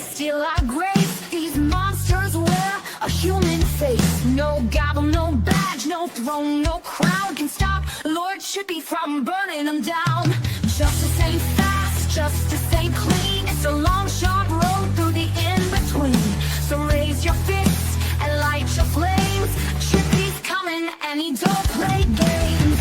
steal our grace. These monsters wear a human face. No gavel, no badge, no throne, no crown can stop Lord Chippy from burning them down. Justice ain't fast, justice ain't clean. It's a long, sharp road through the in-between. So raise your fists and light your flames. Chippy's coming and he don't play games.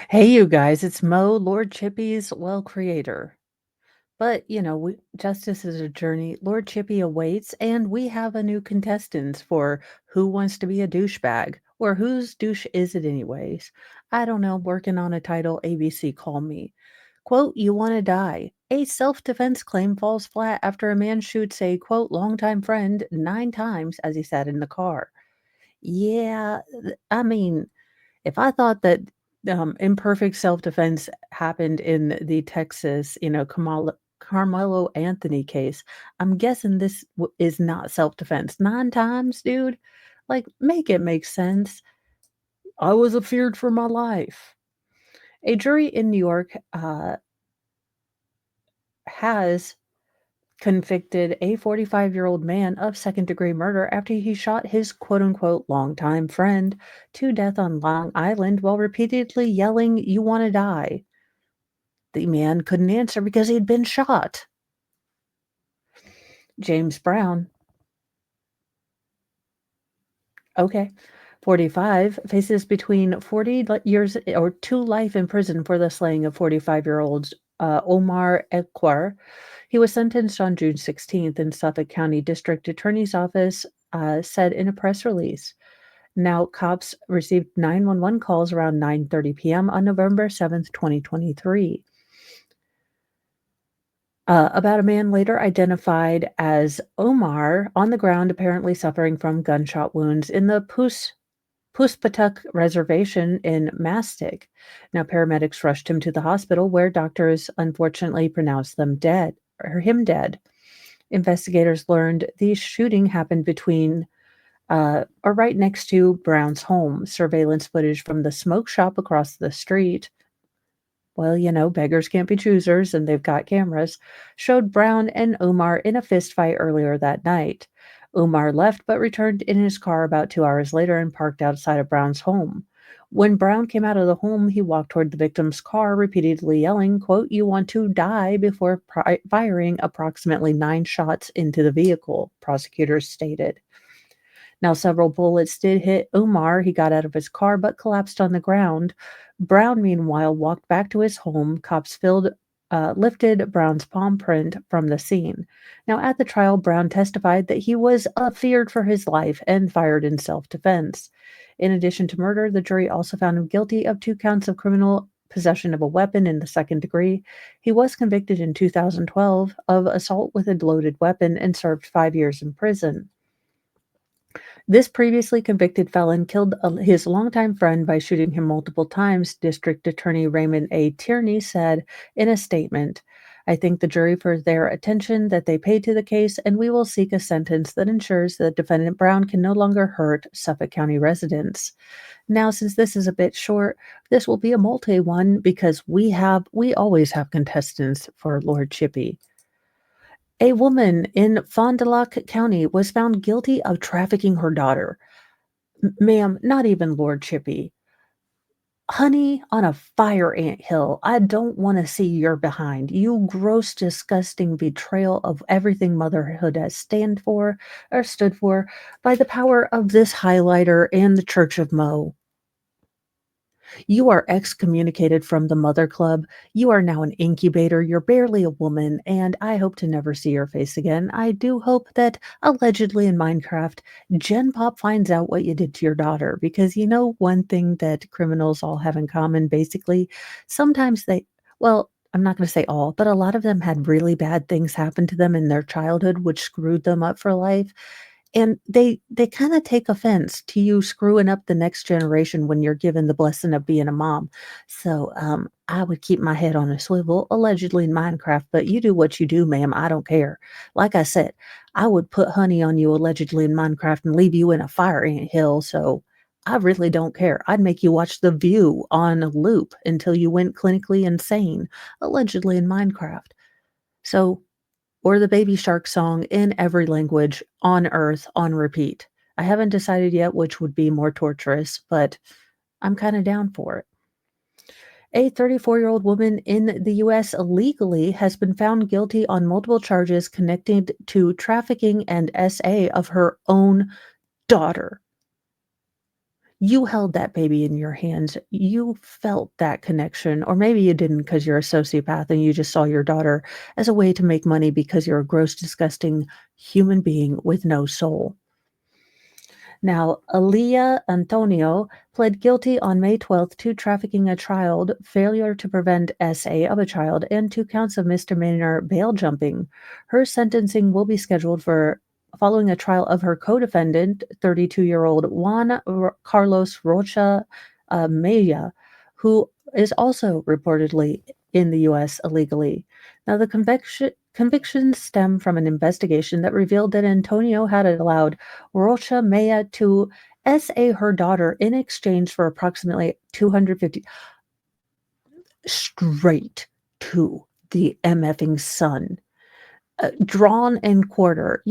Hey, you guys, it's Mo, Lord Chippy's, well, creator. But, justice is a journey. Lord Chippy awaits, and we have a new contestant for Who Wants to Be a Douchebag? Or Whose Douche Is It Anyways? I don't know, working on a title, ABC call me. Quote, you want to die. A self-defense claim falls flat after a man shoots a, quote, longtime friend 9 times as he sat in the car. Yeah, I mean, if I thought that imperfect self-defense happened in the Texas, Carmelo Anthony case, I'm guessing this is not self-defense. 9 times, dude? Like, make it make sense. I was feared for my life. A jury in New York has convicted a 45-year-old man of second-degree murder after he shot his quote-unquote longtime friend to death on Long Island while repeatedly yelling, "You want to die." The man couldn't answer because he'd been shot. James Brown, 45, faces between 40 years or to life in prison for the slaying of 45-year-old Omar Ekwar. He was sentenced on June 16th in Suffolk County District Attorney's Office said in a press release. Now, cops received 911 calls around 9:30 p.m. on November 7th, 2023. About a man later identified as Omar on the ground, apparently suffering from gunshot wounds in the Puspatuck Reservation in Mastic. Now, paramedics rushed him to the hospital where doctors unfortunately pronounced him dead. Investigators learned the shooting happened between or right next to Brown's home. Surveillance footage from the smoke shop across the street, well, beggars can't be choosers, and they've got cameras, showed Brown and Omar in a fistfight earlier that night. Omar left but returned in his car about 2 hours later and parked outside of Brown's home. When Brown came out of the home, he walked toward the victim's car, repeatedly yelling, quote, "You want to die," before firing approximately 9 shots into the vehicle, prosecutors stated. Now, several bullets did hit Omar. He got out of his car but collapsed on the ground. Brown, meanwhile, walked back to his home. Cops lifted Brown's palm print from the scene. Now, at the trial, Brown testified that he was feared for his life and fired in self-defense. In addition to murder, the jury also found him guilty of 2 counts of criminal possession of a weapon in the second degree. He was convicted in 2012 of assault with a loaded weapon and served 5 years in prison. This previously convicted felon killed his longtime friend by shooting him multiple times, District Attorney Raymond A. Tierney said in a statement. I thank the jury for their attention that they paid to the case, and we will seek a sentence that ensures that Defendant Brown can no longer hurt Suffolk County residents. Now, since this is a bit short, this will be a multi one because we always have contestants for Lord Chippy. A woman in Fond du Lac County was found guilty of trafficking her daughter. Ma'am, not even Lord Chippy. Honey on a fire ant hill. I don't want to see your behind. You gross, disgusting betrayal of everything motherhood has stood for by the power of this highlighter and the Church of Mo. You are excommunicated from the Mother Club. You are now an incubator. You're barely a woman, and I hope to never see your face again. I do hope that, allegedly in Minecraft, Gen Pop finds out what you did to your daughter, because one thing that criminals all have in common, basically, sometimes I'm not going to say all, but a lot of them had really bad things happen to them in their childhood, which screwed them up for life. And they kind of take offense to you screwing up the next generation when you're given the blessing of being a mom. So I would keep my head on a swivel, allegedly in Minecraft, but you do what you do, ma'am. I don't care. Like I said, I would put honey on you allegedly in Minecraft and leave you in a fire ant hill. So I really don't care. I'd make you watch The View on a loop until you went clinically insane, allegedly in Minecraft. So, or the Baby Shark song in every language on Earth on repeat. I haven't decided yet which would be more torturous, but I'm kind of down for it. A 34-year-old woman in the US illegally has been found guilty on multiple charges connected to trafficking and SA of her own daughter. You held that baby in your hands. You felt that connection, or maybe you didn't because you're a sociopath and you just saw your daughter as a way to make money because you're a gross, disgusting human being with no soul. Now, Aaliyah Antonio pled guilty on May 12th to trafficking a child, failure to prevent SA of a child, and 2 counts of misdemeanor bail jumping. Her sentencing will be scheduled for following a trial of her co-defendant, 32-year-old Juan Carlos Rocha Maya, who is also reportedly in the U.S. illegally. Now, the convictions stem from an investigation that revealed that Antonio had allowed Rocha Maya to SA her daughter in exchange for approximately 250 straight to the MFing sun. Drawn and quarter.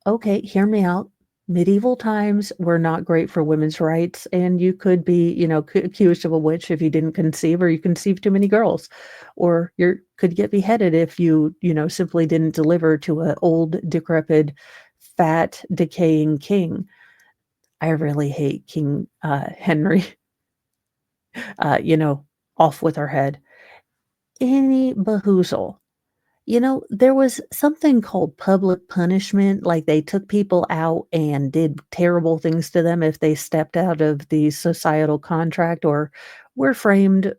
Okay, hear me out. Medieval times were not great for women's rights, and you could be, accused of a witch if you didn't conceive, or you conceived too many girls, or you could get beheaded if you, simply didn't deliver to an old, decrepit, fat, decaying king. I really hate King Henry. Off with her head. Any bahoozle. There was something called public punishment, like they took people out and did terrible things to them if they stepped out of the societal contract or were framed,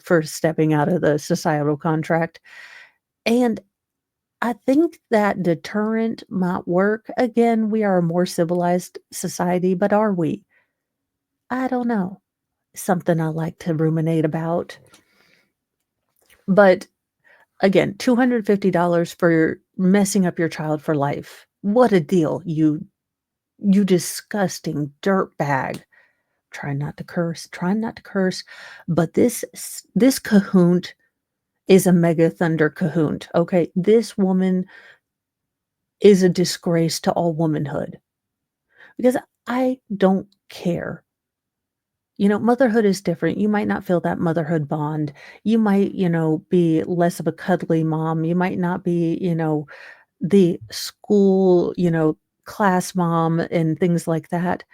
for stepping out of the societal contract. And I think that deterrent might work. Again, we are a more civilized society, but are we? I don't know. Something I like to ruminate about. But again, $250 for messing up your child for life. What a deal, you disgusting dirtbag. Trying not to curse, but this cahoot is a mega thunder cahoot, okay? This woman is a disgrace to all womanhood because I don't care. Motherhood is different. You might not feel that motherhood bond. You might, be less of a cuddly mom. You might not be, the school, class mom and things like that.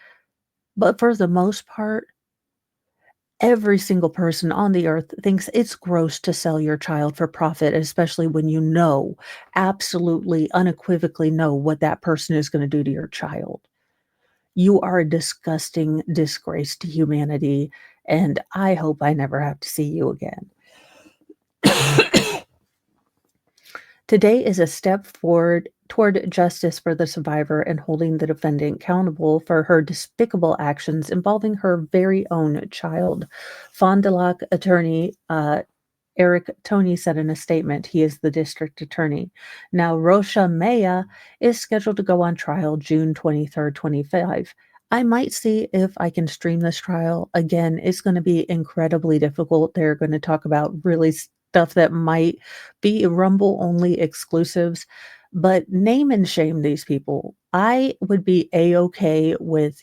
But for the most part, every single person on the earth thinks it's gross to sell your child for profit, especially when you know, absolutely unequivocally know what that person is going to do to your child. You are a disgusting disgrace to humanity, and I hope I never have to see you again. Today is a step forward toward justice for the survivor and holding the defendant accountable for her despicable actions involving her very own child. Fond du Lac attorney Eric Toney said in a statement. He is the district attorney. Now, Rocha Maya is scheduled to go on trial June 23rd, 25. I might see if I can stream this trial. Again, it's going to be incredibly difficult. They're going to talk about really stuff that might be Rumble only exclusives, but name and shame these people. I would be a-okay with,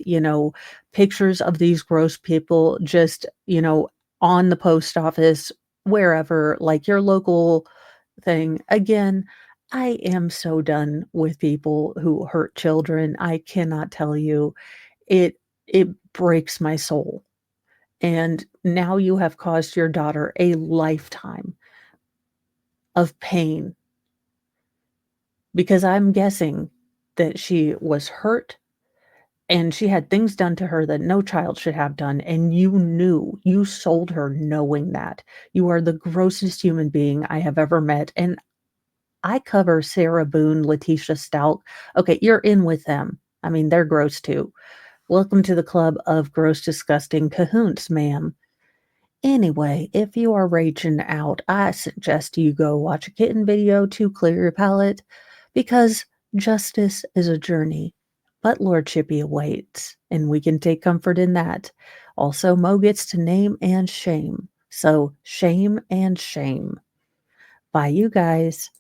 pictures of these gross people just, on the post office, wherever, like your local thing. Again, I am so done with people who hurt children. I cannot tell you. It breaks my soul. And now you have caused your daughter a lifetime of pain because I'm guessing that she was hurt and she had things done to her that no child should have done, and you sold her knowing that. You are the grossest human being I have ever met, and I cover Sarah Boone, Letitia Stout. Okay, you're in with them. I mean, they're gross too. Welcome to the club of gross, disgusting cahoons, ma'am. Anyway, if you are raging out, I suggest you go watch a kitten video to clear your palate because justice is a journey. But Lord Chippy awaits, and we can take comfort in that. Also, Mo gets to name and shame. So, shame and shame. Bye, you guys.